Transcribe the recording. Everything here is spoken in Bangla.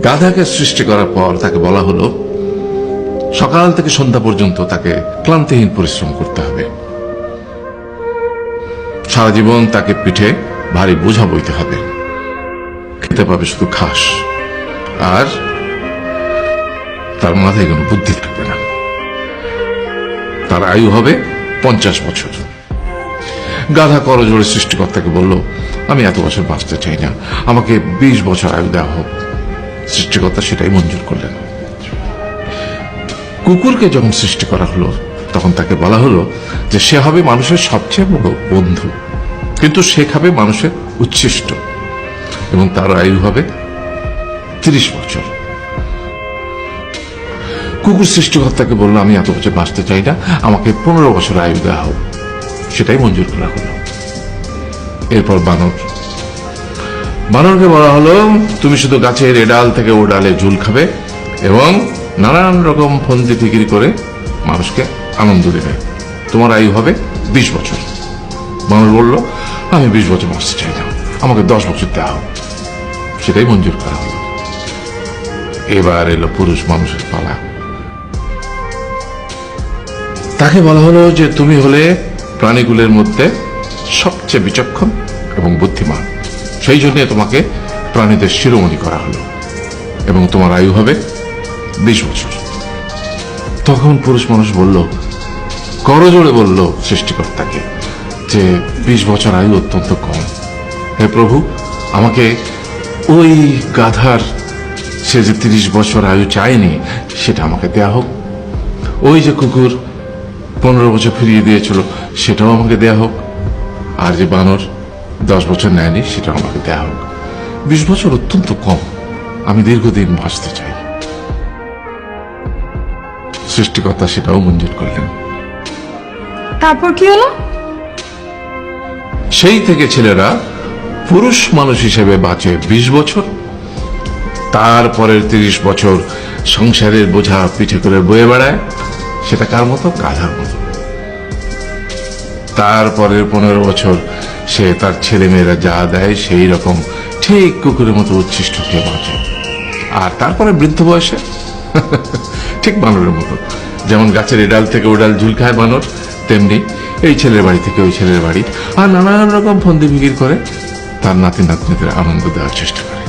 গাধাকে সৃষ্টি করার পর তাকে বলা হলো সকাল থেকে সন্ধ্যা পর্যন্ত তাকে ক্লান্তিহীন পরিশ্রম করতে হবে, সারা জীবন তাকে পিঠে ভারী বোঝা বইতে হবে, খেতে পাবে শুধু ঘাস, আর তার মাথায় কোনো বুদ্ধি থাকবে না। তার আয়ু হবে 50 বছর। গাধা করজোড়ে সৃষ্টিকর্তাকে বলল, আমি এত বছর বাঁচতে চাই না, আমাকে 20 বছর আয়ু দেওয়া হোক। সৃষ্টিকর্তা সেটাই মঞ্জুর করলেন। কুকুরকে যখন সৃষ্টি করা হলো তখন তাকে বলা হলো যে সে হবে মানুষের সবচেয়ে বড় বন্ধু, কিন্তু সে খাবে মানুষের উচ্ছিষ্ট, এবং তার আয়ু হবে 30 বছর। কুকুর সৃষ্টিকর্তাকে বলল, আমি এত বছর বাঁচতে চাই না, আমাকে 15 বছর আয়ু দেওয়া হোক। সেটাই মঞ্জুর করা হলো। এরপর বানরকে বলা হলো, তুমি শুধু গাছের এ ডাল থেকে ও ডালে ঝুল খাবে এবং নানান রকম ফন্দি ফিকির করে মানুষকে আনন্দ দেবে, তোমার আয়ু হবে 20 বছর। বানর বলল, আমি 20 বছর বাঁচতে চাই না, আমাকে 10 বছর দেওয়া হোক। সেটাই মঞ্জুর করা হলো। এবার এলো পুরুষ মানুষের পালা। তাকে বলা হলো যে তুমি হলে প্রাণীগুলোর মধ্যে সবচেয়ে বিচক্ষণ এবং বুদ্ধিমান, সেই জন্য তোমাকে প্রাণীদের শিরোমণি করা হলো এবং তোমার আয়ু হবে 20 বছর। তখন পুরুষ মানুষ বলল, করজোড়ে বলল সৃষ্টিকর্তাকে যে 20 বছর আয়ু অত্যন্ত কম, হে প্রভু, আমাকে ওই গাধার সে যে 30 বছর আয়ু চায়নি সেটা আমাকে দেয়া হোক, ওই যে কুকুর 15 বছর ফিরিয়ে দিয়েছিল সেটাও আমাকে দেয়া হোক, আর যে বানর 10 বছর নেয়নি সেটাও আমাকে দেয়া হোক। 20 বছর অত্যন্ত কম, আমি দীর্ঘদিন বাঁচতে চাই। সৃষ্টিকর্তা সেটাও মঞ্জুর করলেন। তারপর কি হলো? সেই থেকে ছেলেরা পুরুষ মানুষ হিসেবে বাঁচে 20 বছর, তারপরের 30 বছর সংসারের বোঝা পিঠে করে বয়ে বেড়ায়, সেটা কার মতো? গাধার মতো। তারপরের 15 বছর সে তার ছেলে মেয়েরা যা দেয় সেই রকম ঠিক কুকুরের মতো উচ্ছিষ্ট খেয়ে বাঁচে। আর তারপরে বৃদ্ধ বয়সে ঠিক বানরের মতো, যেমন গাছের এডাল থেকে ওডাল ঝুল খায় বানর, তেমনি এই ছেলের বাড়ি থেকে ওই ছেলের বাড়ি, আর নানান রকম ফন্দি ফিকির করে তার নাতি নাতনিদের আনন্দ দেওয়ার চেষ্টা করে।